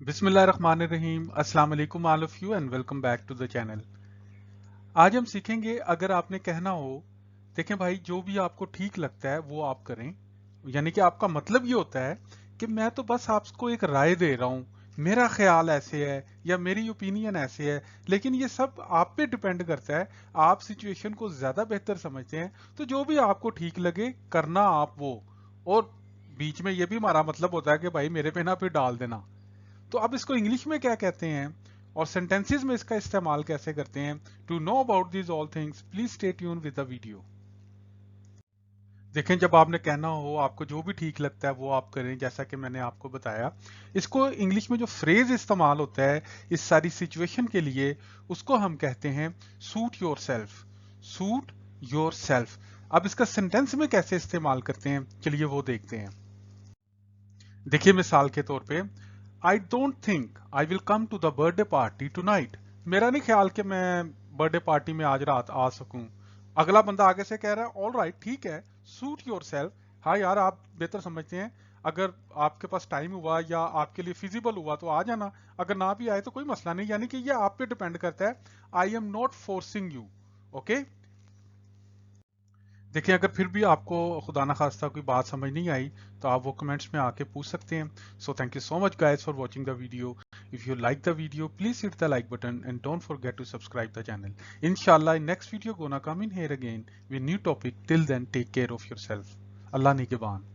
बिस्मिल्लाहिर्रहमानिर्रहीम अस्सलाम वालेकुम all of you and welcome back to the channel. आज हम सीखेंगे अगर आपने कहना हो, देखें भाई जो भी आपको ठीक लगता है वो आप करें। यानी कि आपका मतलब ये होता है कि मैं तो बस आपको एक राय दे रहा हूँ, मेरा ख्याल ऐसे है या मेरी ओपिनियन ऐसे है, लेकिन ये सब आप पे डिपेंड करता है। आप सिचुएशन को ज्यादा बेहतर समझते हैं, तो जो भी आपको ठीक लगे करना आप वो। और बीच में ये भी हमारा मतलब होता है कि भाई मेरे पे ना फिर डाल देना। तो अब इसको इंग्लिश में क्या कहते हैं और सेंटेंसेस में इसका इस्तेमाल कैसे करते हैं, to know about these all things please stay tune with the video. देखें, जब आपने कहना हो आपको जो भी ठीक लगता है वो आप करें, जैसा कि मैंने आपको बताया। इसको इंग्लिश में जो फ्रेज इस्तेमाल होता है इस सारी सिचुएशन के लिए, उसको हम कहते हैं suit your self. Suit your self. अब इसका सेंटेंस में कैसे इस्तेमाल करते हैं, चलिए वो देखते हैं। देखिए मिसाल के तौर पे, I don't think I will come to the birthday party tonight. मेरा नहीं ख्याल कि मैं बर्थडे पार्टी में आज रात आ सकूं। अगला बंदा आगे से कह रहा है ऑल राइट, ठीक है, सूट योर सेल्फ। हाँ यार, आप बेहतर समझते हैं, अगर आपके पास टाइम हुआ या आपके लिए फिजिबल हुआ तो आ जाना, अगर ना भी आए तो कोई मसला नहीं। यानी कि ये आप पे डिपेंड करता है। I am not forcing you. Okay. देखिए, अगर फिर भी आपको खुदा ना खास्ता कोई बात समझ नहीं आई तो आप वो कमेंट्स में आके पूछ सकते हैं। So thank you so much guys for watching the video. If you like the video, please hit the like button and don't forget to subscribe the channel. Inshallah, in next video gonna come in here again with new topic. Till then, take care of yourself. Allah Nigeban.